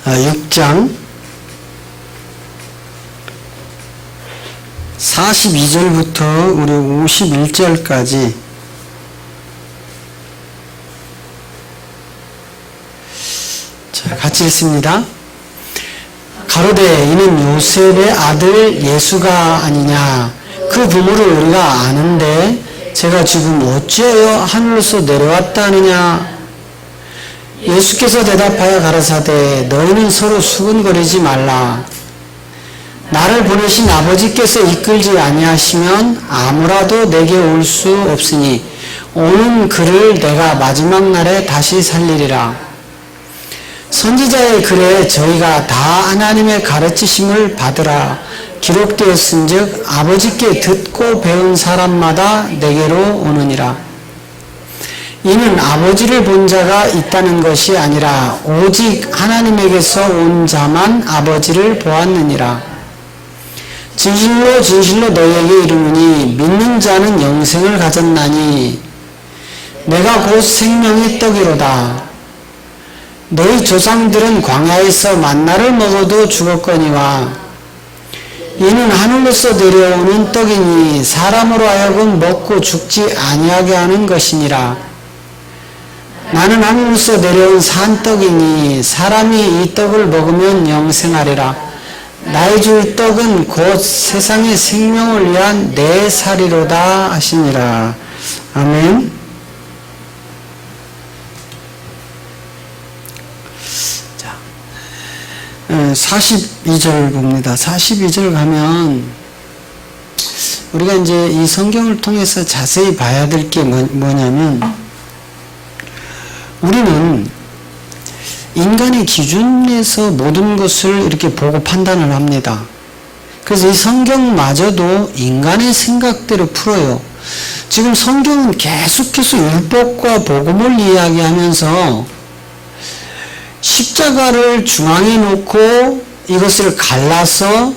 6장 42절부터 우리 51절까지 같이 읽습니다. 가로되 이는 요셉의 아들 예수가 아니냐. 그 부모를 우리가 아는데 제가 지금 어찌하여 하늘로서 내려왔다 하느냐. 예수께서 대답하여 가라사대 너희는 서로 수근거리지 말라. 나를 보내신 아버지께서 이끌지 아니하시면 아무라도 내게 올 수 없으니 오는 그를 내가 마지막 날에 다시 살리리라. 선지자의 글에 저희가 다 하나님의 가르치심을 받으라 기록되었은즉 아버지께 듣고 배운 사람마다 내게로 오느니라. 이는 아버지를 본 자가 있다는 것이 아니라 오직 하나님에게서 온 자만 아버지를 보았느니라. 진실로 진실로 너희에게 이르노니 믿는 자는 영생을 가졌나니 내가 곧 생명의 떡이로다. 너희 조상들은 광야에서 만나를 먹어도 죽었거니와 이는 하늘로서 내려오는 떡이니 사람으로 하여금 먹고 죽지 아니하게 하는 것이니라. 나는 하늘로서 내려온 산 떡이니 사람이 이 떡을 먹으면 영생하리라. 나의 줄 떡은 곧 세상의 생명을 위한 내 살이로다 하시니라. 아멘. 42절 봅니다. 42절 가면 우리가 이제 이 성경을 통해서 자세히 봐야 될 게 뭐냐면 우리는 인간의 기준에서 모든 것을 이렇게 보고 판단을 합니다. 그래서 이 성경마저도 인간의 생각대로 풀어요. 지금 성경은 계속해서 율법과 복음을 이야기하면서 십자가를 중앙에 놓고 이것을 갈라서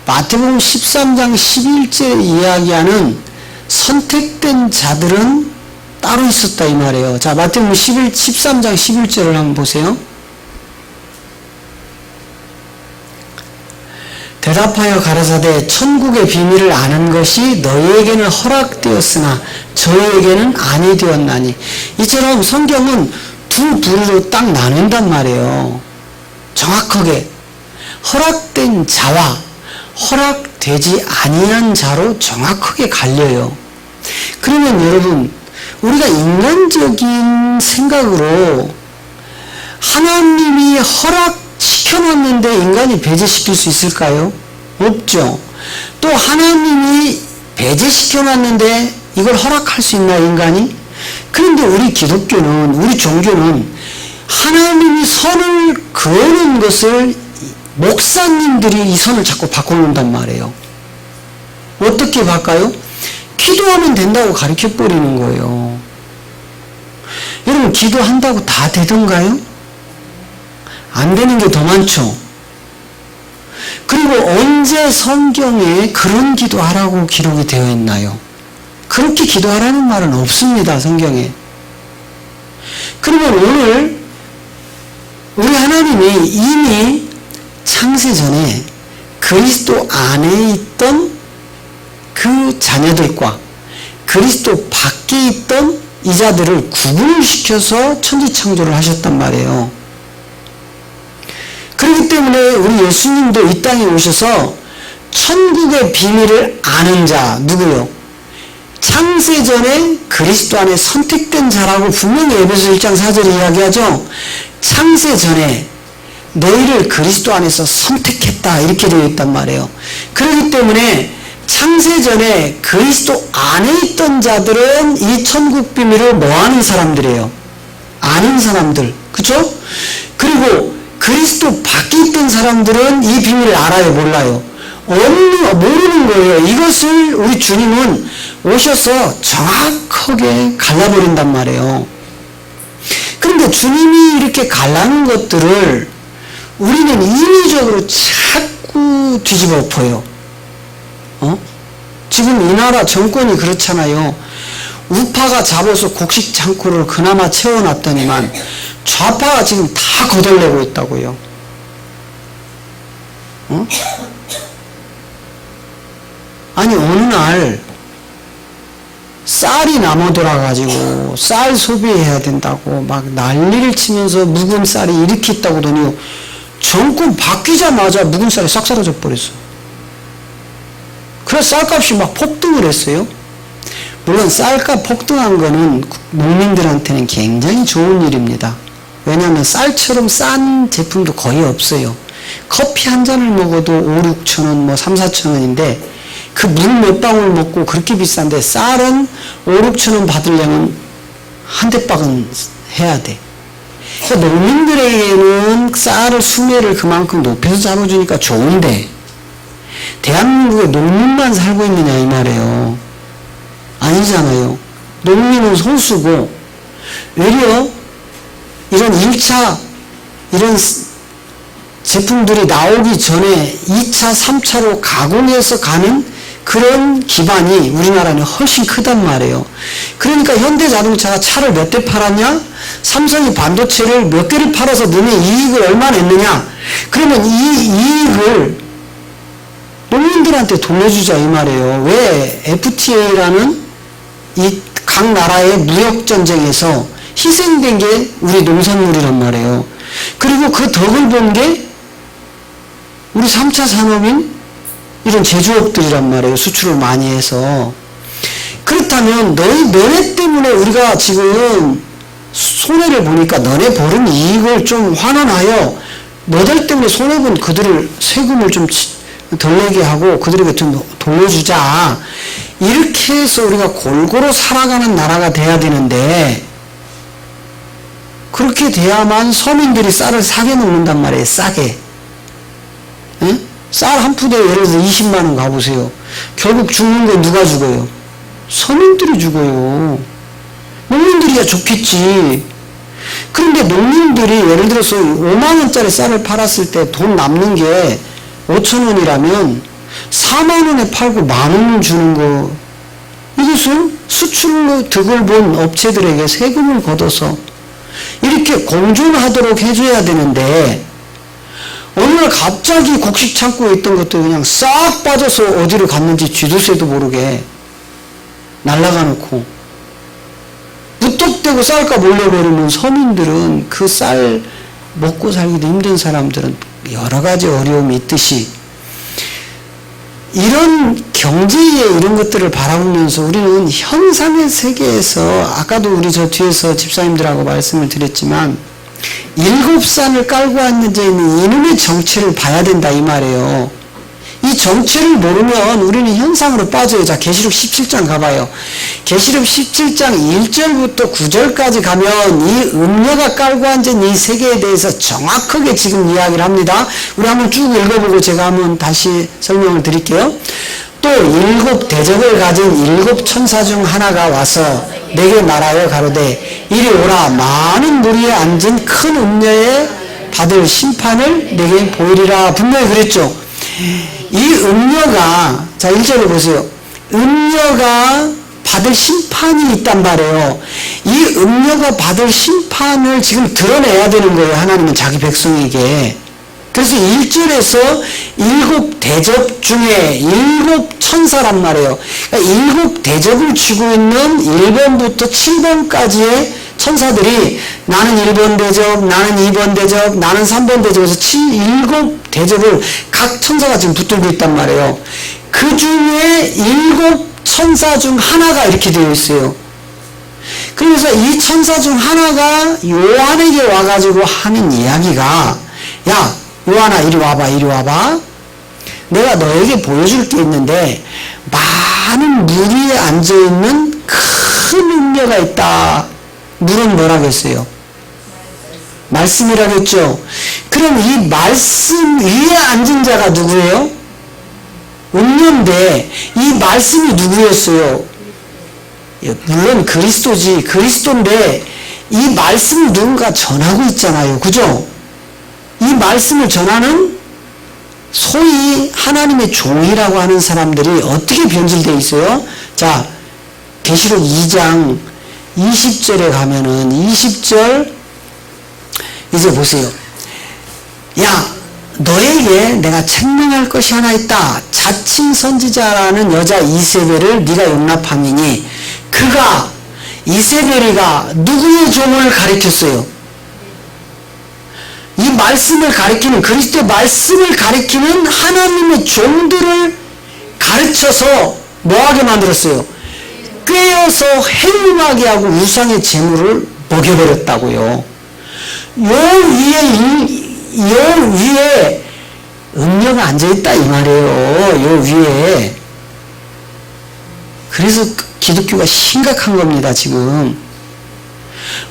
마태복음 13장 11절에 이야기하는 선택된 자들은 따로 있었다 이 말이에요. 자, 마태복음 13장 11절을 한번 보세요. 대답하여 가라사대 천국의 비밀을 아는 것이 너희에게는 허락되었으나 저희에게는 아니 되었나니. 이처럼 성경은 두 부류로 딱 나눈단 말이에요. 정확하게 허락된 자와 허락되지 아니한 자로 정확하게 갈려요. 그러면 여러분 우리가 인간적인 생각으로 하나님이 허락시켜놨는데 인간이 배제시킬 수 있을까요? 없죠. 또 하나님이 배제시켜놨는데 이걸 허락할 수 있나요, 인간이? 그런데 우리 기독교는, 우리 종교는 하나님이 선을 그어놓은 것을 목사님들이 이 선을 자꾸 바꿔놓는단 말이에요. 어떻게 바꿔요? 기도하면 된다고 가르쳐버리는 거예요. 여러분 기도한다고 다 되던가요? 안 되는 게 더 많죠. 그리고 언제 성경에 그런 기도하라고 기록이 되어 있나요? 그렇게 기도하라는 말은 없습니다, 성경에. 그러면 오늘 우리 하나님이 이미 창세전에 그리스도 안에 있던 그 자녀들과 그리스도 밖에 있던 이 자들을 구분을 시켜서 천지창조를 하셨단 말이에요. 그렇기 때문에 우리 예수님도 이 땅에 오셔서 천국의 비밀을 아는 자, 누구요? 창세전에 그리스도 안에 선택된 자라고 분명히 에베소 1장 4절에 이야기하죠. 창세전에 너희를 그리스도 안에서 선택했다 이렇게 되어 있단 말이에요. 그렇기 때문에 창세전에 그리스도 안에 있던 자들은 이 천국 비밀을 뭐하는 사람들이에요? 아는 사람들. 그렇죠? 그리고 그리스도 밖에 있던 사람들은 이 비밀을 알아요? 몰라요? 모르는 거예요. 이것을 우리 주님은 오셔서 정확하게 갈라버린단 말이에요. 그런데 주님이 이렇게 갈라는 것들을 우리는 인위적으로 자꾸 뒤집어 엎어요. 지금 이 나라 정권이 그렇잖아요. 우파가 잡아서 곡식 창고를 그나마 채워놨더니만 좌파가 지금 다 거덜내고 있다고요. 어? 아니 어느 날 쌀이 남아 돌아가지고 쌀 소비해야 된다고 막 난리를 치면서 묵은 쌀이 이렇게 있다고 하더니 정권 바뀌자마자 묵은 쌀이 싹 사라져 버렸어. 그래서 쌀값이 막 폭등을 했어요. 물론 쌀값 폭등한 거는 농민들한테는 굉장히 좋은 일입니다. 왜냐하면 쌀처럼 싼 제품도 거의 없어요. 커피 한 잔을 먹어도 5, 6천 원, 뭐 3, 4천 원인데 그 물 몇 방울 먹고 그렇게 비싼데 쌀은 5, 6천 원 받으려면 한 대박은 해야 돼. 그러니까 농민들에게는 쌀을 수매를 그만큼 높여서 잡아주니까 좋은데 대한민국에 농민만 살고 있느냐 이 말이에요. 아니잖아요. 농민은 소수고 외려 이런 1차 이런 제품들이 나오기 전에 2차, 3차로 가공해서 가는 그런 기반이 우리나라는 훨씬 크단 말이에요. 그러니까 현대자동차가 차를 몇 대 팔았냐? 삼성이 반도체를 몇 개를 팔아서 너네 이익을 얼마 냈느냐? 그러면 이 이익을 농민들한테 돌려주자 이 말이에요. 왜 FTA라는 이 각 나라의 무역전쟁에서 희생된 게 우리 농산물이란 말이에요. 그리고 그 덕을 본 게 우리 3차 산업인 이런 제조업들이란 말이에요. 수출을 많이 해서. 그렇다면 너네 때문에 우리가 지금 손해를 보니까 너네 벌은 이익을 좀 환원하여 너들 때문에 손해본 그들을 세금을 좀 덜 내게 하고 그들에게 좀 돌려주자. 이렇게 해서 우리가 골고루 살아가는 나라가 돼야 되는데 그렇게 돼야만 서민들이 쌀을 싸게 먹는단 말이에요. 싸게. 응? 쌀 한 푸대에 예를 들어 20만 원 가보세요. 결국 죽는 건 누가 죽어요? 서민들이 죽어요. 농민들이야 좋겠지. 그런데 농민들이 예를 들어서 5만 원짜리 쌀을 팔았을 때 돈 남는 게 5천 원이라면 4만 원에 팔고 만 원을 주는 거, 이것은 수출로 득을 본 업체들에게 세금을 걷어서 이렇게 공존하도록 해줘야 되는데 어느 날 갑자기 곡식 창고에 있던 것도 그냥 싹 빠져서 어디로 갔는지 쥐도새도 모르게 날라가 놓고 무턱대고 쌀값 올려버리면 서민들은 그 쌀 먹고 살기도 힘든 사람들은 여러 가지 어려움이 있듯이 이런 경제의 이런 것들을 바라보면서 우리는 현상의 세계에서 아까도 우리 저 뒤에서 집사님들하고 말씀을 드렸지만 7산을 깔고 앉아 있는 이놈의 정체를 봐야 된다 이 말이에요. 이 정체를 모르면 우리는 현상으로 빠져요. 자, 계시록 17장 가봐요. 계시록 17장 1절부터 9절까지 가면 이 음녀가 깔고 앉은 이 세계에 대해서 정확하게 지금 이야기를 합니다. 우리 한번 쭉 읽어보고 제가 한번 다시 설명을 드릴게요. 또 7 대접을 가진 7 천사 중 하나가 와서 내게 말하여 가로되 이리 오라. 많은 무리에 앉은 큰 음녀에 받을 심판을 내게 보이리라. 분명히 그랬죠. 이 음녀가, 자 1절에 보세요. 음녀가 받을 심판이 있단 말이에요. 이 음녀가 받을 심판을 지금 드러내야 되는 거예요. 하나님은 자기 백성에게. 그래서 1절에서 7 대접 중에 7 천사란 말이에요. 그러니까 7 대접을 쥐고 있는 1번부터 7번까지의 천사들이 나는 1번 대접, 나는 2번 대접, 나는 3번 대접에서 7 대접을 각 천사가 지금 붙들고 있단 말이에요. 그 중에 7 천사 중 하나가 이렇게 되어 있어요. 그래서 이 천사 중 하나가 요한에게 와가지고 하는 이야기가 야 요한아 이리 와봐 이리 와봐. 내가 너에게 보여줄 게 있는데 많은 물 위에 앉아있는 큰 음녀가 있다. 물은 뭐라겠어요? 말씀이라겠죠. 그럼 이 말씀 위에 앉은 자가 누구예요? 음녀인데 이 말씀이 누구였어요? 물론 그리스도지. 그리스도인데 이 말씀을 누군가 전하고 있잖아요. 그죠? 이 말씀을 전하는 소위 하나님의 종이라고 하는 사람들이 어떻게 변질되어 있어요? 자, 계시록 2장 20절에 가면은 20절 이제 보세요. 야, 너에게 내가 책망할 것이 하나 있다. 자칭 선지자라는 여자 이세벨을 네가 용납함이니 그가 이세벨이가 누구의 종을 가리켰어요? 이 말씀을 가리키는 그리스도의 말씀을 가리키는 하나님의 종들을 가르쳐서 뭐하게 만들었어요? 꿰어서 행음하게 하고 우상의 제물을 먹여버렸다고요. 요 위에 음녀가 앉아있다 이 말이에요. 요 위에. 그래서 기독교가 심각한 겁니다. 지금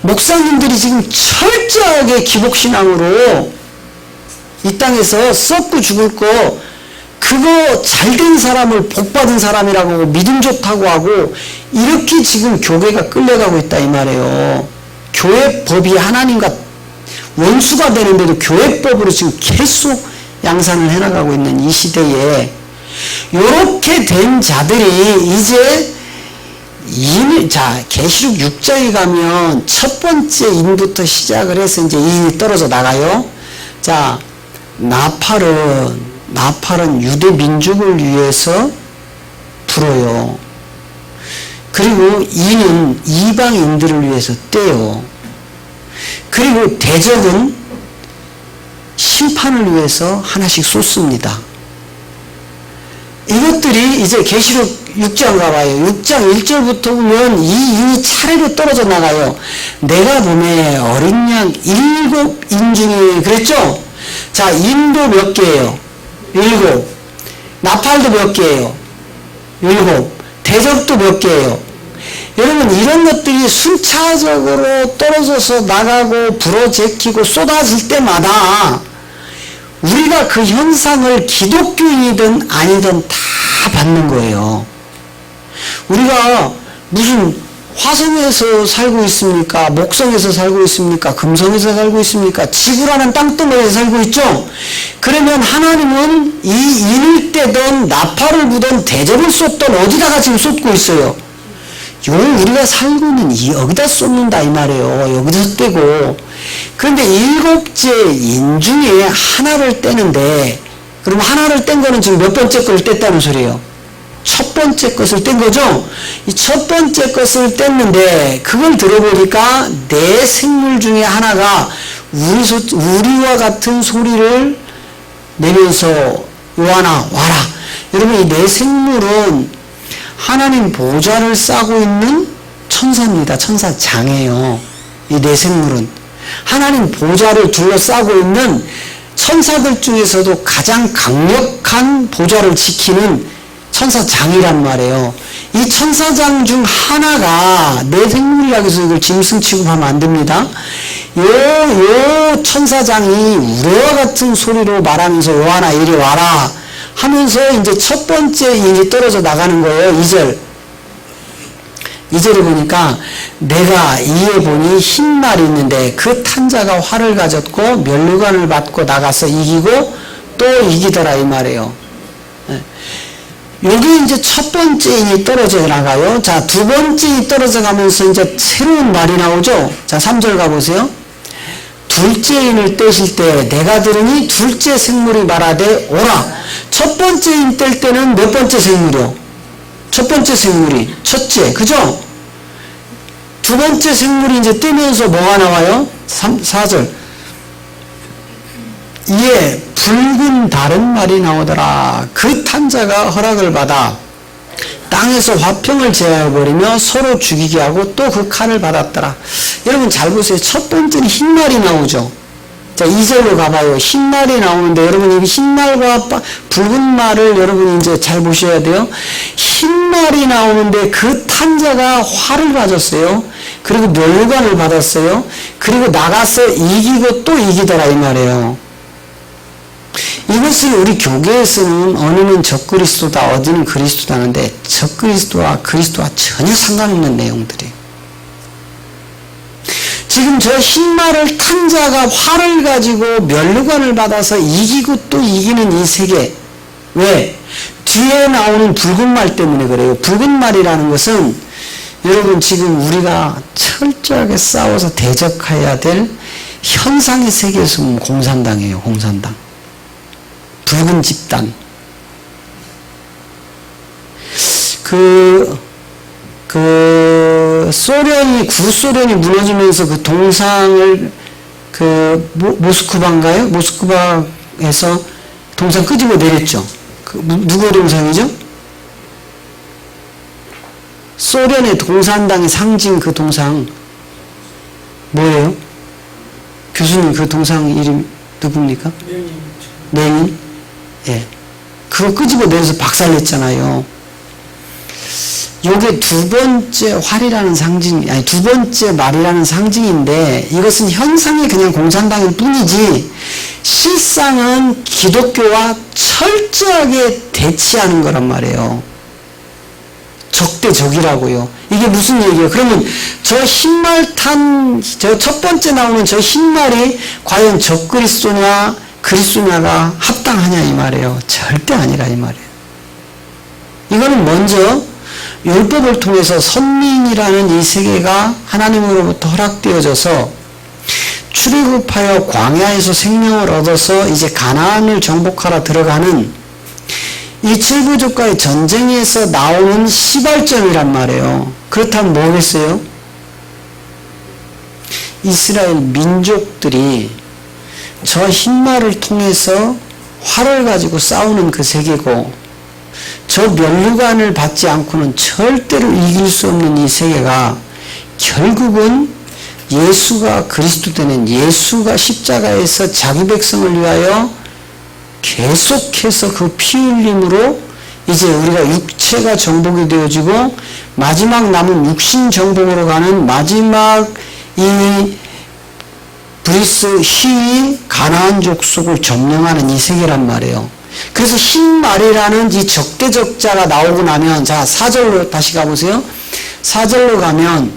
목사님들이 지금 철저하게 기복신앙으로 이 땅에서 썩고 죽을 거 그거 잘된 사람을 복받은 사람이라고 하고 믿음 좋다고 하고 이렇게 지금 교회가 끌려가고 있다 이 말이에요. 교회법이 하나님과 원수가 되는데도 교회법으로 지금 계속 양산을 해나가고 있는 이 시대에 이렇게 된 자들이 이제 계시록 6장에 가면 첫 번째 인부터 시작을 해서 이제 인이 떨어져 나가요. 자, 나팔은 유대 민족을 위해서 불어요. 그리고 인은 이방인들을 위해서 떼요. 그리고 대적은 심판을 위해서 하나씩 쏟습니다. 이것들이 이제 계시록 6장 가봐요. 6장 1절부터 보면 이 인이 차례로 떨어져 나가요. 내가 봄에 어린 양 7인 중에 그랬죠? 자, 인도 몇 개예요? 7. 나팔도 몇 개예요? 7. 대적도 몇 개예요? 여러분 이런 것들이 순차적으로 떨어져서 나가고 불어제키고 쏟아질 때마다 우리가 그 현상을 기독교인이든 아니든 다 받는 거예요. 우리가 무슨 화성에서 살고 있습니까? 목성에서 살고 있습니까? 금성에서 살고 있습니까? 지구라는 땅덩어리에서 살고 있죠? 그러면 하나님은 이 인을 떼던 나팔을 부던 대접을 쏟던 어디다가 지금 쏟고 있어요? 우리가 살고 있는 여기다 쏟는다 이 말이에요. 여기다 떼고. 그런데 7째 인 중에 하나를 떼는데 그럼 하나를 뗀 거는 지금 몇 번째 걸 뗐다는 소리예요? 첫 번째 것을 뗀 거죠? 이 첫 번째 것을 뗐는데 그걸 들어보니까 네 생물 중에 하나가 우리와 같은 소리를 내면서 요한아 와라. 여러분 이 네 생물은 하나님 보좌를 싸고 있는 천사입니다. 천사장이에요. 이 네 생물은 하나님 보좌를 둘러싸고 있는 천사들 중에서도 가장 강력한 보좌를 지키는 천사장이란 말이에요. 이 천사장 중 하나가 내 생물이라고 해서 이걸 짐승 취급하면 안 됩니다. 요 천사장이 우레와 같은 소리로 말하면서 요한아 이리 와라 하면서 이제 첫 번째 일이 떨어져 나가는 거예요. 2절에 보니까 내가 이에 보니 흰 말이 있는데 그 탄자가 활을 가졌고 면류관을 받고 나가서 이기고 또 이기더라 이 말이에요. 여기 이제 첫 번째 인이 떨어져 나가요. 자, 두 번째 인이 떨어져 가면서 이제 새로운 말이 나오죠. 자, 3절 가보세요. 둘째 인을 떼실 때 내가 들으니 둘째 생물이 말하되 오라. 첫 번째 인 뗄 때는 몇 번째 생물이요? 첫 번째 생물이 첫째, 그죠? 두 번째 생물이 이제 뜨면서 뭐가 나와요? 4절. 이에 붉은 다른 말이 나오더라. 그 탄자가 허락을 받아 땅에서 화평을 제하여버리며 서로 죽이게 하고 또 그 칼을 받았더라. 여러분 잘 보세요. 첫 번째는 흰 말이 나오죠. 자, 2절로 가봐요. 흰 말이 나오는데 여러분 이 흰 말과 붉은 말을 여러분이 이제 잘 보셔야 돼요. 흰 말이 나오는데 그 탄자가 활을 가졌어요. 그리고 면류관을 받았어요. 그리고 나가서 이기고 또 이기더라 이 말이에요. 이것을 우리 교계에서는 어느는 적그리스도다 어디는 그리스도다 하는데 적그리스도와 그리스도와 전혀 상관없는 내용들이 지금 저 흰말을 탄 자가 활을 가지고 면류관을 받아서 이기고 또 이기는 이 세계 왜? 뒤에 나오는 붉은 말 때문에 그래요. 붉은 말이라는 것은 여러분 지금 우리가 철저하게 싸워서 대적해야 될 현상의 세계에서 공산당이에요. 공산당. 붉은 집단. 구소련이 무너지면서 그 동상을 모스크바인가요? 모스크바에서 동상 끄집어 내렸죠. 누구 동상이죠? 소련의 공산당의 상징 그 동상 뭐예요? 교수님 그 동상 이름 누굽니까? 레닌. 예. 그거 끄집어 내려서 박살냈잖아요. 요게 두 번째 활이라는 상징, 아니 두 번째 말이라는 상징인데 이것은 현상이 그냥 공산당일 뿐이지 실상은 기독교와 철저하게 대치하는 거란 말이에요. 적대적이라고요. 이게 무슨 얘기예요? 그러면 저 첫 번째 나오는 저 흰말이 과연 적그리스도냐 그리스도냐가 합당하냐 이 말이에요. 절대 아니라 이 말이에요. 이거는 먼저 율법을 통해서 선민이라는 이 세계가 하나님으로부터 허락되어져서 출애굽하여 광야에서 생명을 얻어서 이제 가나안을 정복하러 들어가는 이 칠부족과의 전쟁에서 나오는 시발점이란 말이에요. 그렇다면 뭐겠어요? 이스라엘 민족들이 저 흰말을 통해서 활을 가지고 싸우는 그 세계고 저 면류관을 받지 않고는 절대로 이길 수 없는 이 세계가 결국은 예수가 그리스도 되는 예수가 십자가에서 자기 백성을 위하여 계속해서 그 피 흘림으로 이제 우리가 육체가 정복이 되어지고 마지막 남은 육신 정복으로 가는 마지막 이 브리스 희위 가나안 족속을 점령하는 이 세계란 말이에요. 그래서 흰말이라는 이 적대적자가 나오고 나면 자 4절로 다시 가보세요. 4절로 가면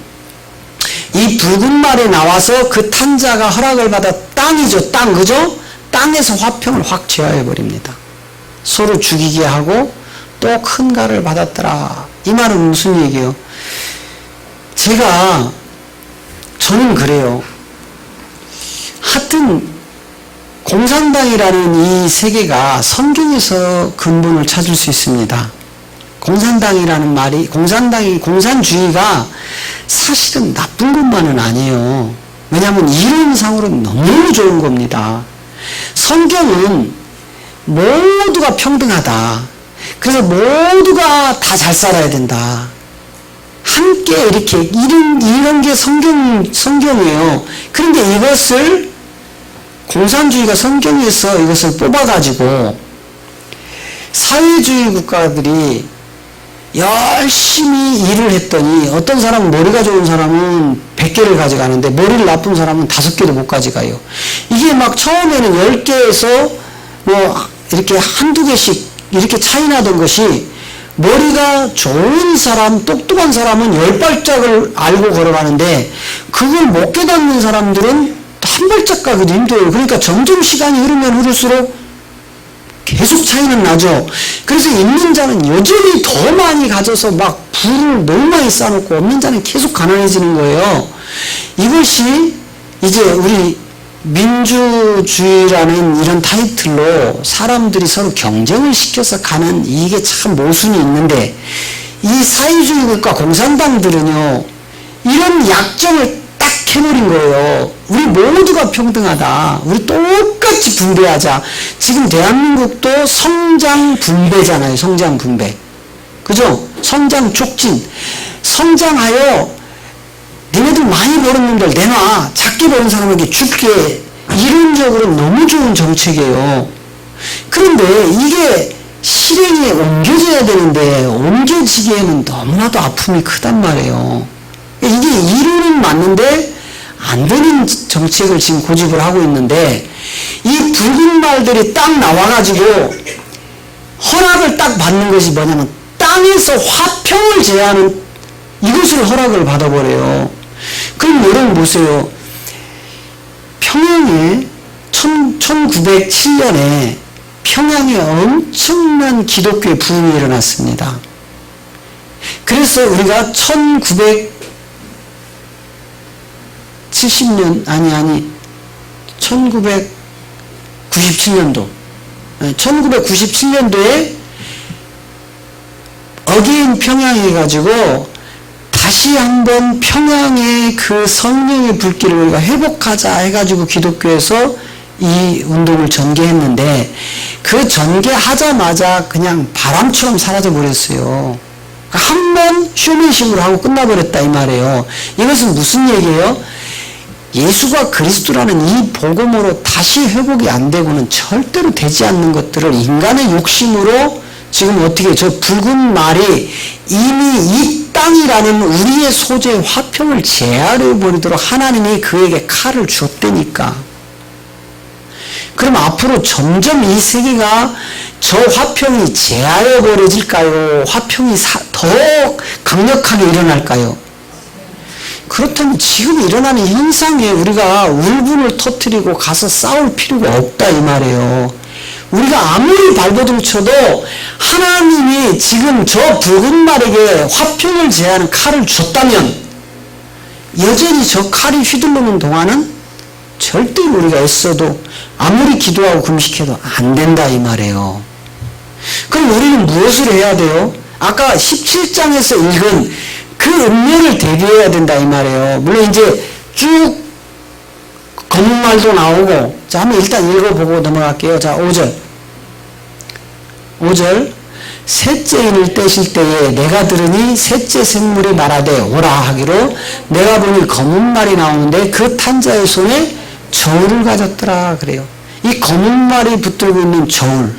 이 붉은 말이 나와서 그 탄자가 허락을 받아 땅이죠. 땅 그죠? 땅에서 화평을 확 제하해버립니다. 서로 죽이게 하고 또 큰 가를 받았더라. 이 말은 무슨 얘기예요? 저는 그래요. 하여튼 공산당이라는 이 세계가 성경에서 근본을 찾을 수 있습니다. 공산당이라는 말이 공산주의가 사실은 나쁜 것만은 아니에요. 왜냐하면 이론상으로는 너무 좋은 겁니다. 성경은 모두가 평등하다. 그래서 모두가 다 잘 살아야 된다. 함께 이렇게 이런 게 성경이에요. 그런데 이것을 공산주의가 성경에서 이것을 뽑아가지고 사회주의 국가들이 열심히 일을 했더니 어떤 사람은 머리가 좋은 사람은 100개를 가져가는데 머리를 나쁜 사람은 5개도 못 가져가요. 이게 막 처음에는 10개에서 뭐 이렇게 한두 개씩 이렇게 차이 나던 것이 머리가 좋은 사람, 똑똑한 사람은 10발짝을 알고 걸어가는데 그걸 못 깨닫는 사람들은 한 발짝 가기도 힘들어요. 그러니까 점점 시간이 흐르면 흐를수록 계속 차이는 나죠. 그래서 있는 자는 여전히 더 많이 가져서 막 부를 너무 많이 쌓아놓고 없는 자는 계속 가난해지는 거예요. 이것이 이제 우리 민주주의라는 이런 타이틀로 사람들이 서로 경쟁을 시켜서 가는 이게 참 모순이 있는데 이 사회주의 국가 공산당들은요 이런 약점을 딱 해버린 거예요. 우리 모두가 평등하다. 우리 똑같이 분배하자. 지금 대한민국도 성장 분배잖아요. 성장 분배. 그죠? 성장 촉진. 성장하여 니네들 많이 버는 놈들 내놔. 작게 버는 사람에게 줄게. 이론적으로 너무 좋은 정책이에요. 그런데 이게 실행에 옮겨져야 되는데 옮겨지기에는 너무나도 아픔이 크단 말이에요. 이게 이론은 맞는데 안 되는 정책을 지금 고집을 하고 있는데 이 붉은 말들이 딱 나와가지고 허락을 딱 받는 것이 뭐냐면 땅에서 화평을 제하는 이것을 허락을 받아버려요. 그럼 여러분 보세요. 평양에 1907년에 평양에 엄청난 기독교의 부흥이 일어났습니다. 그래서 우리가 1997년도 1997년도에 어게인 평양 해가지고 다시 한번 평양의 그 성령의 불길을 우리가 회복하자 해가지고 기독교에서 이 운동을 전개했는데 그 전개하자마자 그냥 바람처럼 사라져 버렸어요. 한 번 쇼맨십으로 하고 끝나버렸다 이 말이에요. 이것은 무슨 얘기예요? 예수가 그리스도라는 이 복음으로 다시 회복이 안 되고는 절대로 되지 않는 것들을 인간의 욕심으로 지금 어떻게 저 붉은 말이 이미 이 땅이라는 우리의 소재의 화평을 제하려 버리도록 하나님이 그에게 칼을 줬다니까. 그럼 앞으로 점점 이 세계가 저 화평이 제하여 버려질까요? 화평이 더 강력하게 일어날까요? 그렇다면 지금 일어나는 현상에 우리가 울분을 터뜨리고 가서 싸울 필요가 없다 이 말이에요. 우리가 아무리 발버둥 쳐도 하나님이 지금 저 붉은 말에게 화평을 제하는 칼을 줬다면 여전히 저 칼이 휘둘르는 동안은 절대로 우리가 애써도 아무리 기도하고 금식해도 안 된다 이 말이에요. 그럼 우리는 무엇을 해야 돼요? 아까 17장에서 읽은 그 음료를 대비해야 된다 이 말이에요. 물론 이제 쭉 검은 말도 나오고, 자 한번 일단 읽어보고 넘어갈게요. 자 5절 셋째 인을 떼실 때에 내가 들으니 셋째 생물이 말하되 오라 하기로 내가 보니 검은 말이 나오는데 그 탄자의 손에 저울을 가졌더라 그래요. 이 검은 말이 붙들고 있는 저울,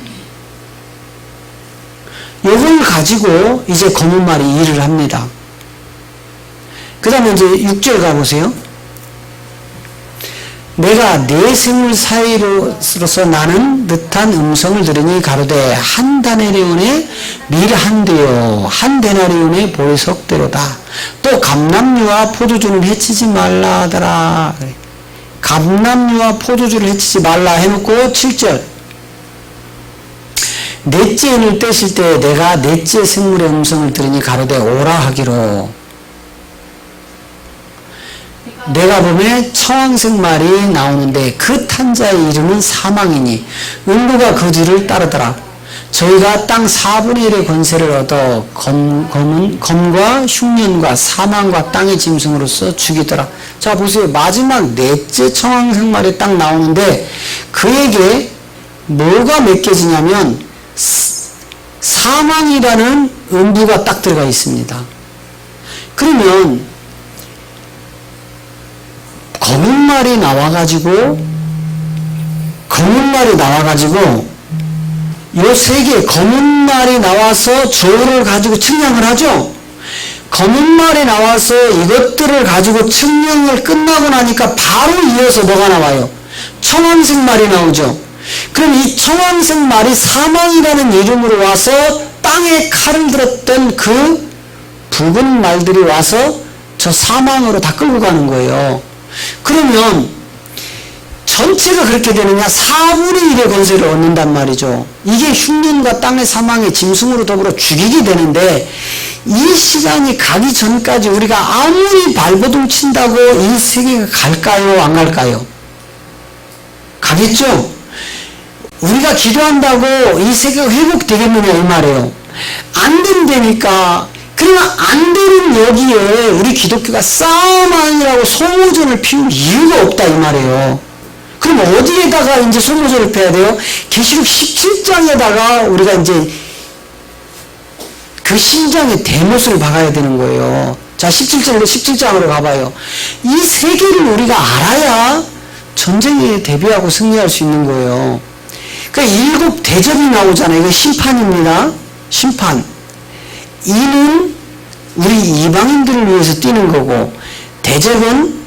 이걸 가지고 이제 검은 말이 일을 합니다. 그 다음에 이제 6절 가보세요. 내가 네 생물 사이로서 나는 듯한 음성을 들으니 가로되 한 다네리온의 밀 한 대요 한 데나리온의 보리석대로다. 또 감람류와 포도주는 해치지 말라 하더라. 감람류와 포도주를 해치지 말라 해놓고 7절 넷째 인을 떼실 때 내가 넷째 생물의 음성을 들으니 가로되 오라 하기로 내가 보면 청황색 말이 나오는데 그 탄자의 이름은 사망이니 음부가 그 뒤를 따르더라. 저희가 땅 4분의 1의 권세를 얻어 검과 흉년과 사망과 땅의 짐승으로서 죽이더라. 자 보세요. 마지막 넷째 청황색 말이 딱 나오는데 그에게 뭐가 맡겨지냐면 사망이라는 음부가 딱 들어가 있습니다. 그러면 검은 말이 나와가지고 요 세 개 검은 말이 나와서 저울을 가지고 측량을 하죠. 검은 말이 나와서 이것들을 가지고 측량을 끝나고 나니까 바로 이어서 뭐가 나와요? 청황색 말이 나오죠. 그럼 이 청황색 말이 사망이라는 이름으로 와서 땅에 칼을 들었던 그 붉은 말들이 와서 저 사망으로 다 끌고 가는 거예요. 그러면 전체가 그렇게 되느냐? 4분의 1의 권세를 얻는단 말이죠. 이게 흉년과 땅의 사망의 짐승으로 더불어 죽이게 되는데 이 시간이 가기 전까지 우리가 아무리 발버둥 친다고 이 세계가 갈까요? 안 갈까요? 가겠죠? 우리가 기도한다고 이 세계가 회복되겠느냐 이 말이에요. 안 된다니까. 그러나 안 되는 여기에 우리 기독교가 싸움 아니라고 소모전을 피울 이유가 없다 이 말이에요. 그럼 어디에다가 이제 소모전을 펴야 돼요? 계시록 17장에다가 우리가 이제 그 심장의 대못을 박아야 되는 거예요. 자 17장으로 가봐요. 이 세계를 우리가 알아야 전쟁에 대비하고 승리할 수 있는 거예요. 그러니까 7 대접이 나오잖아요. 이거 심판입니다. 심판. 이는 우리 이방인들을 위해서 뛰는 거고, 대접은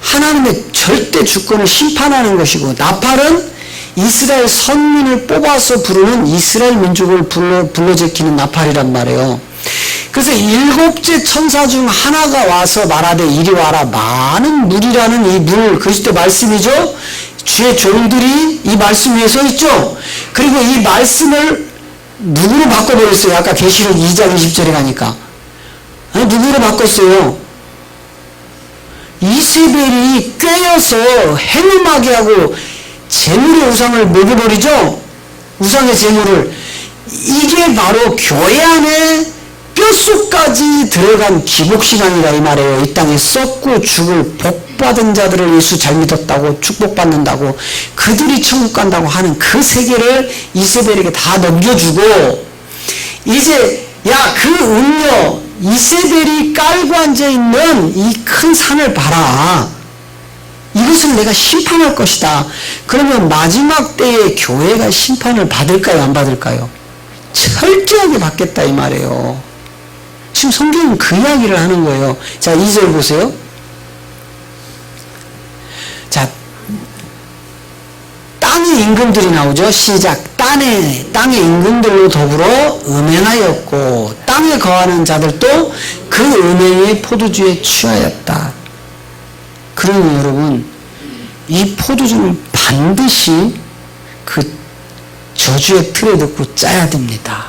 하나님의 절대 주권을 심판하는 것이고, 나팔은 이스라엘 선민을 뽑아서 부르는 이스라엘 민족을 불러제키는 나팔이란 말이에요. 그래서 7째 천사 중 하나가 와서 말하되 이리 와라. 많은 물이라는 이 물, 그리스도 말씀이죠. 주의 종들이 이 말씀 위에 서 있죠. 그리고 이 말씀을 누구로 바꿔버렸어요? 아까 계시록 2장 20절에 가니까. 아니, 누구로 바꿨어요? 이세벨이 꿰어서 행음하게 하고 재물의 우상을 먹여버리죠. 우상의 제물을. 이게 바로 교회 안에 뼛속까지 들어간 기복신앙이라 이 말이에요. 이 땅에 썩고 죽을 복받은 자들을 예수 잘 믿었다고 축복받는다고 그들이 천국 간다고 하는 그 세계를 이세벨에게 다 넘겨주고, 이제 야, 그 음녀 이세벨이 깔고 앉아있는 이 큰 산을 봐라. 이것을 내가 심판할 것이다. 그러면 마지막 때에 교회가 심판을 받을까요? 안 받을까요? 철저하게 받겠다 이 말이에요. 지금 성경은 그 이야기를 하는 거예요. 자, 2절 보세요. 자, 땅의 임금들이 나오죠. 시작. 땅의 임금들로 더불어 음행하였고 땅에 거하는 자들도 그 음행의 포도주에 취하였다. 그러니 여러분, 이 포도주는 반드시 그 저주의 틀에 넣고 짜야 됩니다.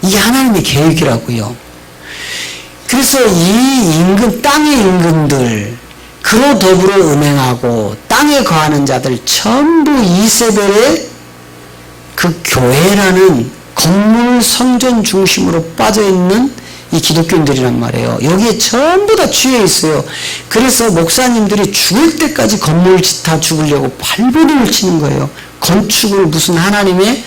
이게 하나님의 계획이라고요. 그래서 이 임금, 땅의 임금들, 그로 더불어 음행하고 땅에 거하는 자들 전부 이세벨의 그 교회라는 건물 성전 중심으로 빠져있는 이 기독교인들이란 말이에요. 여기에 전부 다 취해 있어요. 그래서 목사님들이 죽을 때까지 건물 짓다 죽으려고 발버둥을 치는 거예요. 건축을 무슨 하나님의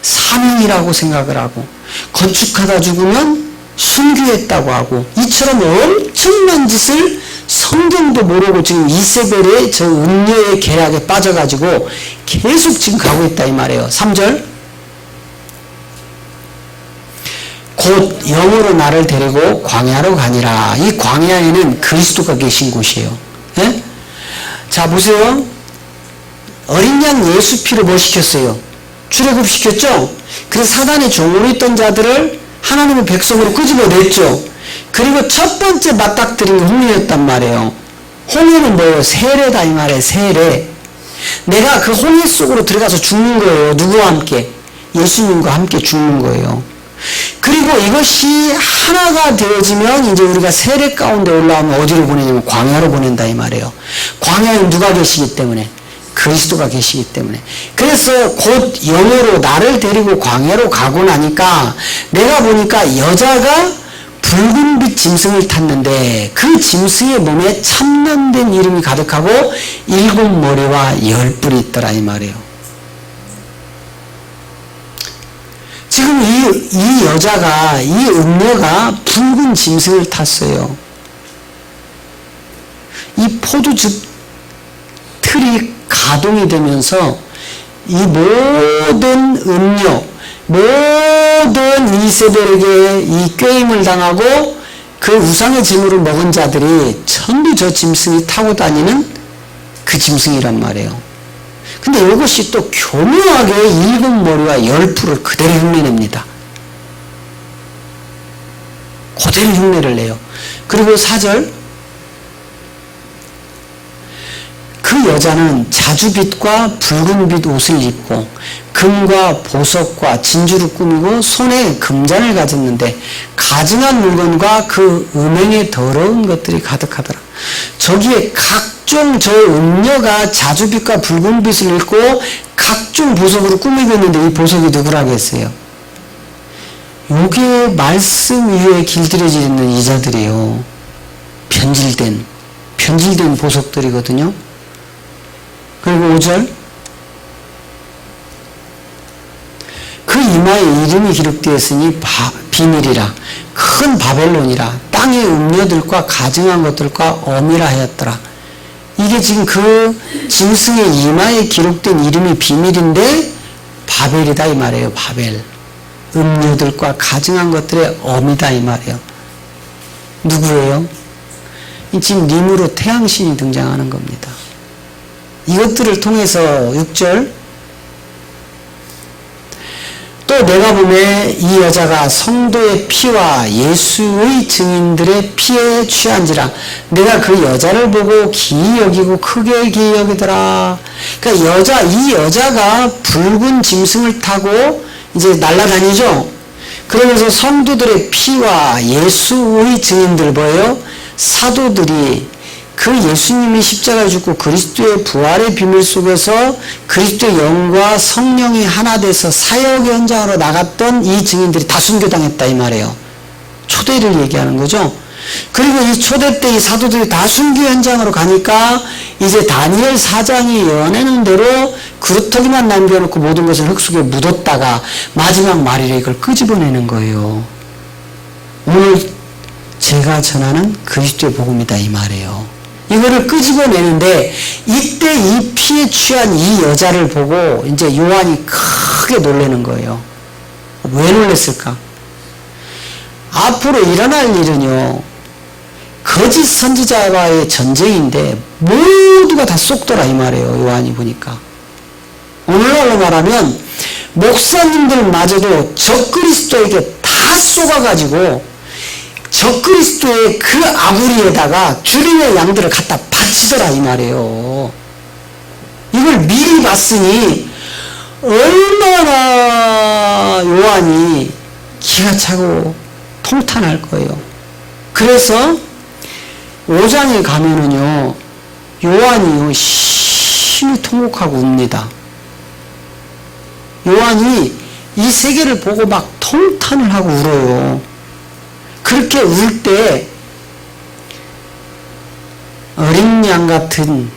사명이라고 생각을 하고, 건축하다 죽으면 순교했다고 하고, 이처럼 엄청난 짓을 성경도 모르고 지금 이세벨의 저 음녀의 계략에 빠져가지고 계속 지금 가고 있다 이 말이에요. 3절. 곧 영으로 나를 데리고 광야로 가니라. 이 광야에는 그리스도가 계신 곳이에요. 예? 자, 보세요. 어린 양 예수 피로 뭐 시켰어요? 출애굽시켰죠? 그래서 사단의 종으로 있던 자들을 하나님의 백성으로 끄집어냈죠. 그리고 첫 번째 맞닥뜨린 게 홍해였단 말이에요. 홍해는 뭐예요? 세례다 이 말이에요. 세례. 내가 그 홍해 속으로 들어가서 죽는 거예요. 누구와 함께? 예수님과 함께 죽는 거예요. 그리고 이것이 하나가 되어지면 이제 우리가 세례 가운데 올라오면 어디로 보내냐면 광야로 보낸다 이 말이에요. 광야에 누가 계시기 때문에? 그리스도가 계시기 때문에. 그래서 곧 영으로 나를 데리고 광야로 가고 나니까 내가 보니까 여자가 붉은 빛 짐승을 탔는데 그 짐승의 몸에 참남된 이름이 가득하고 7머리와 10뿔이 있더라 이 말이에요. 지금 이 여자가, 이 음녀가 붉은 짐승을 탔어요. 이 포도즙 틀이 가동이 되면서 이 모든 음녀, 모든 이세벨에게 이 꾀임을 당하고 그 우상의 제물을 먹은 자들이 전부 저 짐승이 타고 다니는 그 짐승이란 말이에요. 근데 이것이 또 교묘하게 7머리와 10뿔을 그대로 흉내냅니다. 그대로 흉내를 내요. 그리고 4절. 그 여자는 자주빛과 붉은빛 옷을 입고 금과 보석과 진주로 꾸미고 손에 금잔을 가졌는데 가증한 물건과 그 음행의 더러운 것들이 가득하더라. 저기에 각종 저 음녀가 자주빛과 붉은빛을 입고 각종 보석으로 꾸미고 있는데 이 보석이 누구라겠어요? 요게 말씀 위에 길들여져 있는 이자들이에요. 변질된 보석들이거든요. 그리고 5절. 그 이마에 이름이 기록되었으니 비밀이라 큰 바벨론이라 땅의 음녀들과 가증한 것들과 엄이라 하였더라. 이게 지금 그 짐승의 이마에 기록된 이름이 비밀인데 바벨이다 이 말이에요. 바벨. 음녀들과 가증한 것들의 엄이다 이 말이에요. 누구예요? 지금 님으로 태양신이 등장하는 겁니다. 이것들을 통해서 6절. 또 내가 보매 이 여자가 성도의 피와 예수의 증인들의 피에 취한지라. 내가 그 여자를 보고 기이 여기고 크게 기이 여기더라. 그러니까 이 여자가 붉은 짐승을 타고 이제 날아다니죠. 그러면서 성도들의 피와 예수의 증인들 뭐예요? 사도들이 그 예수님이 십자가에 죽고 그리스도의 부활의 비밀 속에서 그리스도의 영과 성령이 하나 돼서 사역 현장으로 나갔던 이 증인들이 다 순교당했다 이 말이에요. 초대를 얘기하는 거죠. 그리고 이 초대 때 이 사도들이 다 순교 현장으로 가니까 이제 다니엘 4장이 예언하는 대로 그루터기만 남겨놓고 모든 것을 흙 속에 묻었다가 마지막 말일에 이걸 끄집어내는 거예요. 오늘 제가 전하는 그리스도의 복음이다 이 말이에요. 이거를 끄집어내는데 이때 이 피에 취한 이 여자를 보고 이제 요한이 크게 놀라는 거예요. 왜 놀랐을까? 앞으로 일어날 일은요, 거짓 선지자와의 전쟁인데 모두가 다 쏙더라 이 말이에요. 요한이 보니까. 오늘날로 말하면 목사님들마저도 적그리스도에게 다 쏘가가지고 적그리스도의 그 아구리에다가 주님의 양들을 갖다 바치더라 이 말이에요. 이걸 미리 봤으니 얼마나 요한이 기가 차고 통탄할 거예요. 그래서 5장에 가면은요, 요한이요, 심히 통곡하고 웁니다. 요한이 이 세계를 보고 막 통탄을 하고 울어요. 그렇게 울 때 어린 양 같은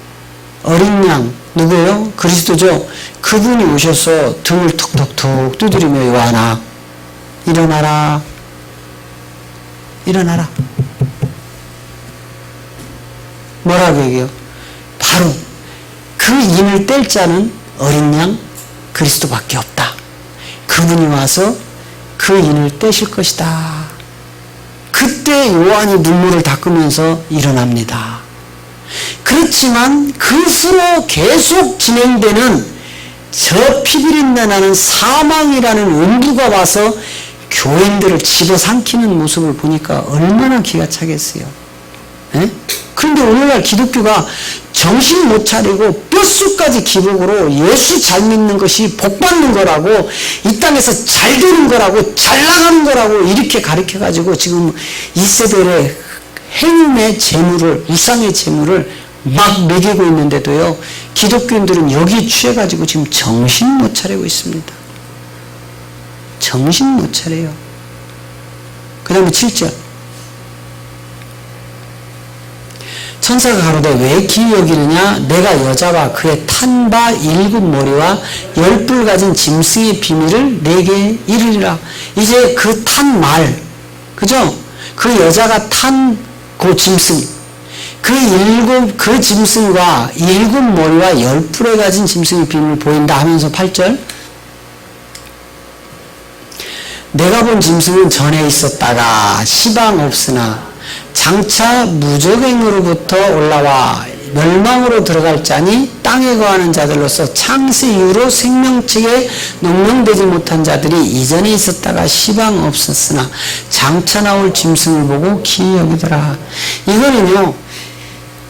어린 양 누구예요? 그리스도죠. 그분이 오셔서 등을 툭툭툭 두드리며 요한아 일어나라 일어나라 뭐라고 얘기해요? 바로 그 인을 뗄 자는 어린 양 그리스도밖에 없다. 그분이 와서 그 인을 떼실 것이다. 그때 요한이 눈물을 닦으면서 일어납니다. 그렇지만 그 후로 계속 진행되는 저 피비린내 나는 사망이라는 음부가 와서 교인들을 집어삼키는 모습을 보니까 얼마나 기가 차겠어요. 에? 그런데 오늘날 기독교가 정신 못 차리고 뼛속까지 기복으로 예수 잘 믿는 것이 복 받는 거라고 이 땅에서 잘 되는 거라고 잘 나가는 거라고 이렇게 가르쳐가지고 지금 이 세대의 행운의 재물을 우상의 재물을 막 먹이고 있는데도요 기독교인들은 여기에 취해가지고 지금 정신 못 차리고 있습니다. 정신 못 차려요. 그 다음에 7절 천사가 가로되 왜 기이 여기느냐 내가 여자와 그의 탄 바 7 머리와 10뿔 가진 짐승의 비밀을 내게 이르리라. 이제 그 탄 말 그죠? 그 여자가 탄 그 짐승 그 짐승과 7 머리와 10뿔에 가진 짐승의 비밀을 보인다 하면서 8절 내가 본 짐승은 전에 있었다가 시방 없으나 장차 무적행으로부터 올라와 멸망으로 들어갈 자니 땅에 거하는 자들로서 창세 이후로 생명책에 농명되지 못한 자들이 이전에 있었다가 시방 없었으나 장차 나올 짐승을 보고 기이 여기더라. 이거는요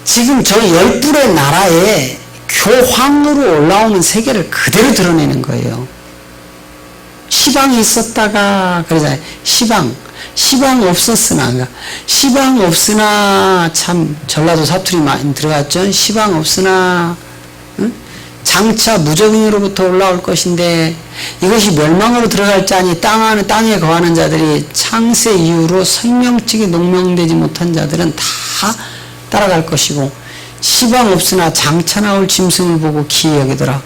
지금 저 10뿔의 나라에 교황으로 올라오는 세계를 그대로 드러내는 거예요. 시방이 있었다가 그러잖아요. 시방 없었으나 시방 없으나 참 전라도 사투리 많이 들어갔죠. 시방 없으나 응? 장차 무적응으로부터 올라올 것인데 이것이 멸망으로 들어갈 자니 땅에 거하는 자들이 창세 이후로 생명책에 농명되지 못한 자들은 다 따라갈 것이고 시방 없으나 장차 나올 짐승을 보고 기이 여기더라.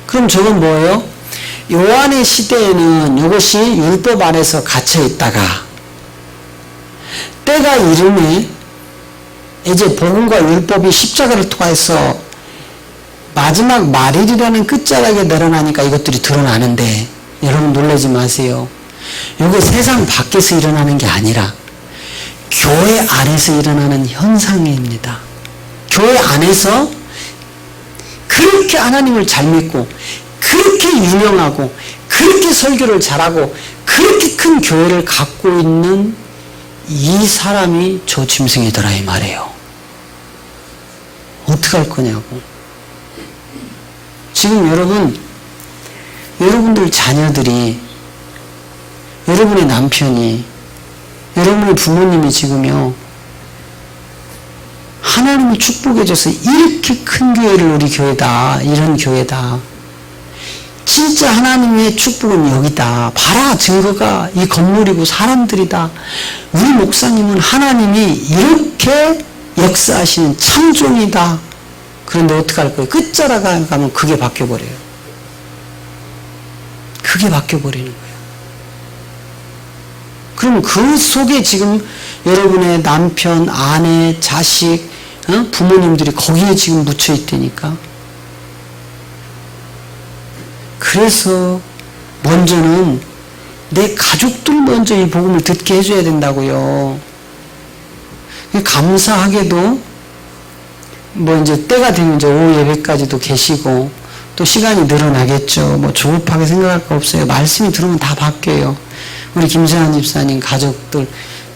그럼 저건 뭐예요? 요한의 시대에는 이것이 율법 안에서 갇혀 있다가 때가 이르매 이제 복음과 율법이 십자가를 통해서 마지막 말일이라는 끝자락에 내려나니까 이것들이 드러나는데 여러분 놀라지 마세요. 이게 세상 밖에서 일어나는 게 아니라 교회 안에서 일어나는 현상입니다. 교회 안에서 그렇게 하나님을 잘 믿고 그렇게 유명하고 그렇게 설교를 잘하고 그렇게 큰 교회를 갖고 있는 이 사람이 저 짐승이더라 이 말이에요. 어떻게 할 거냐고. 지금 여러분들 자녀들이 여러분의 남편이 여러분의 부모님이 지금요 하나님이 축복해줘서 이렇게 큰 교회를 우리 교회다. 이런 교회다. 진짜 하나님의 축복은 여기다. 봐라, 증거가 이 건물이고 사람들이다. 우리 목사님은 하나님이 이렇게 역사하시는 참종이다. 그런데 어떡할 거예요? 끝자락에 가면 그게 바뀌어버려요. 그게 바뀌어버리는 거예요. 그럼 그 속에 지금 여러분의 남편, 아내, 자식, 부모님들이 거기에 지금 묻혀 있다니까. 그래서 먼저는 내 가족들 먼저 이 복음을 듣게 해줘야 된다고요. 감사하게도 뭐 이제 때가 되면 이제 오후 예배까지도 계시고 또 시간이 늘어나겠죠. 뭐 조급하게 생각할 거 없어요. 말씀이 들으면 다 바뀌어요. 우리 김세환 집사님 가족들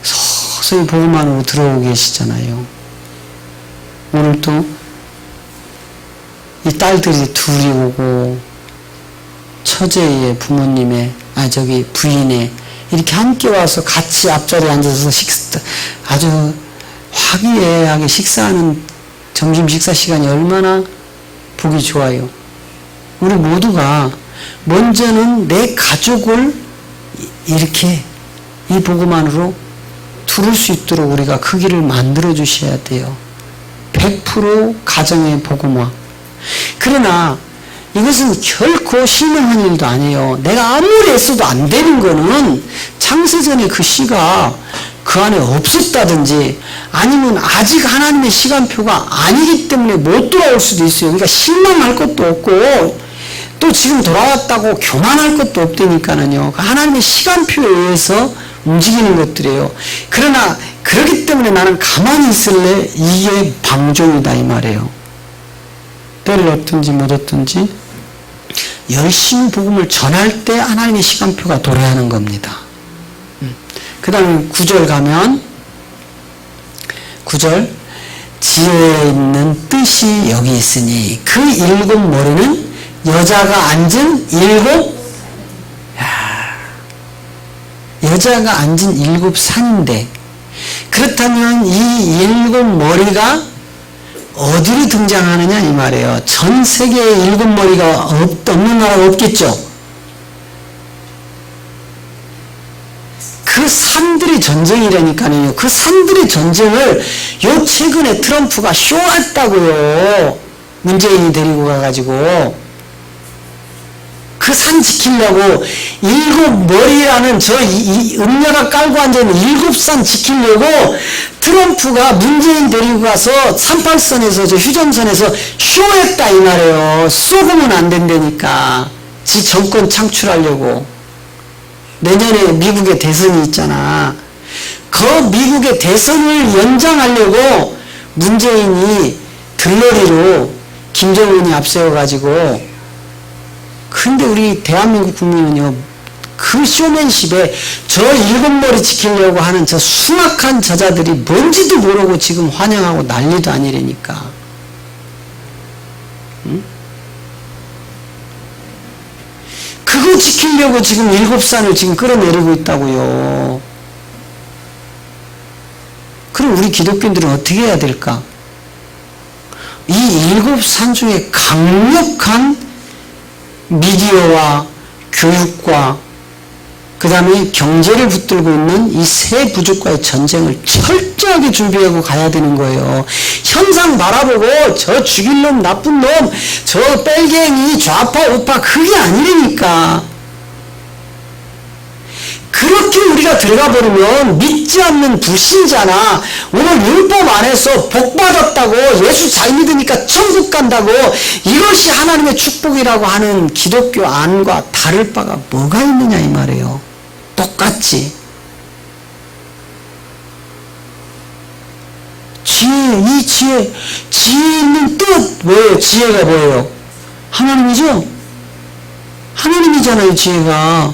서서히 복음 안으로 들어오고 계시잖아요. 오늘 또 이 딸들이 둘이 오고 처제의 부모님의 부인의 이렇게 함께 와서 같이 앞자리에 앉아서 아주 화기애애하게 식사하는 점심 식사 시간이 얼마나 보기 좋아요. 우리 모두가 먼저는 내 가족을 이렇게 이 복음 안으로 들을 수 있도록 우리가 그 길을 만들어 주셔야 돼요. 100% 가정의 복음화. 그러나 이것은 결코 실망한 일도 아니에요. 내가 아무리 애써도 안 되는 거는 창세전에 그 씨가 그 안에 없었다든지 아니면 아직 하나님의 시간표가 아니기 때문에 못 돌아올 수도 있어요. 그러니까 실망할 것도 없고 또 지금 돌아왔다고 교만할 것도 없다니까는요. 하나님의 시간표에 의해서 움직이는 것들이에요. 그러나 그렇기 때문에 나는 가만히 있을래? 이게 방종이다 이 말이에요. 때를 얻든지 못 얻든지 열심히 복음을 전할 때 하나님의 시간표가 돌아야 하는 겁니다. 그 다음에 9절 가면 9절 지혜에 있는 뜻이 여기 있으니 그 7 머리는 여자가 앉은 7 여자가 앉은 7 산인데 그렇다면 이 7 머리가 어디로 등장하느냐 이 말이에요. 전 세계에 7 머리가 없는 나라가 없겠죠. 그 산들의 전쟁이라니까요. 그 산들의 전쟁을 요 최근에 트럼프가 쇼했다고요. 문재인이 데리고 가가지고 그 산 지키려고 7 머리라는 저 음녀가 깔고 앉아있는 7 산 지키려고 트럼프가 문재인 데리고 가서 38선에서 저 휴전선에서 쇼했다 이 말이에요. 쏘으면 안 된다니까. 지 정권 창출하려고. 내년에 미국의 대선이 있잖아. 그 미국의 대선을 연장하려고 문재인이 들러리로 김정은이 앞세워가지고 근데 우리 대한민국 국민은요 그 쇼맨십에 저 7 머리 지키려고 하는 저 숭악한 저자들이 뭔지도 모르고 지금 환영하고 난리도 아니라니까. 응? 그거 지키려고 지금 7 산을 지금 끌어내리고 있다고요. 그럼 우리 기독교인들은 어떻게 해야 될까? 이 7 산 중에 강력한 미디어와 교육과 그 다음에 경제를 붙들고 있는 이 세 부족과의 전쟁을 철저하게 준비하고 가야 되는 거예요. 현상 바라보고 저 죽일 놈 나쁜 놈 저 뺄갱이 좌파 우파 그게 아니라니까. 그렇게 우리가 들어가 버리면 믿지 않는 불신자나 오늘 율법 안에서 복 받았다고 예수 잘 믿으니까 천국 간다고 이것이 하나님의 축복이라고 하는 기독교 안과 다를 바가 뭐가 있느냐 이 말이에요. 똑같지. 이 지혜 있는 뜻 뭐예요? 지혜가 뭐예요? 하나님이죠? 하나님이잖아요 지혜가.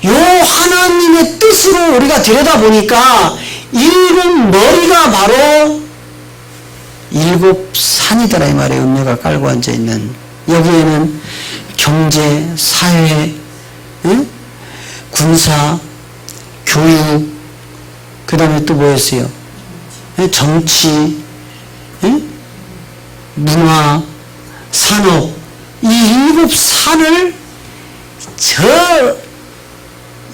요 하나님의 뜻으로 우리가 들여다보니까 7 머리가 바로 7 산이더라 이 말이에요. 음녀가 깔고 앉아있는. 여기에는 경제, 사회, 응? 군사, 교육, 그 다음에 또 뭐였어요? 정치, 응? 문화, 산업, 이 7산을 저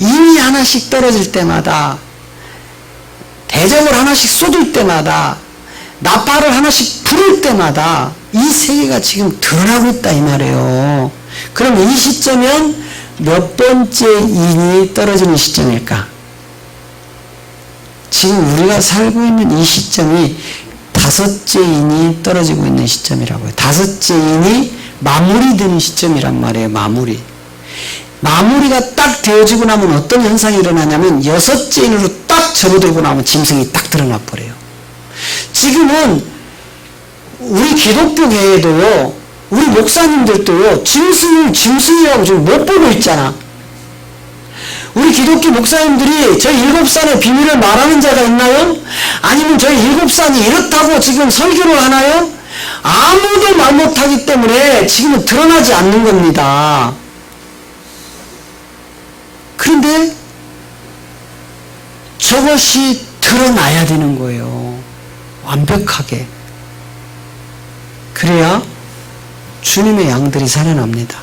인이 하나씩 떨어질 때마다, 대적을 하나씩 쏟을 때마다, 나팔을 하나씩 부를 때마다 이 세계가 지금 드러나고 있다 이 말이에요. 그럼 이 시점은 몇 번째 인이 떨어지는 시점일까? 지금 우리가 살고 있는 이 시점이 5째 인이 떨어지고 있는 시점이라고요. 5째 인이 마무리되는 시점이란 말이에요. 마무리가 딱 되어지고 나면 어떤 현상이 일어나냐면 6째 인으로 딱 접어들고 나면 짐승이 딱 드러나 버려요. 지금은 우리 기독교계에도요, 우리 목사님들도요, 짐승이라고 지금 못 보고 있잖아. 우리 기독교 목사님들이 저희 7산의 비밀을 말하는 자가 있나요? 아니면 저희 7산이 이렇다고 지금 설교를 하나요? 아무도 말 못하기 때문에 지금은 드러나지 않는 겁니다. 그런데 저것이 드러나야 되는 거예요. 완벽하게. 그래야 주님의 양들이 살아납니다.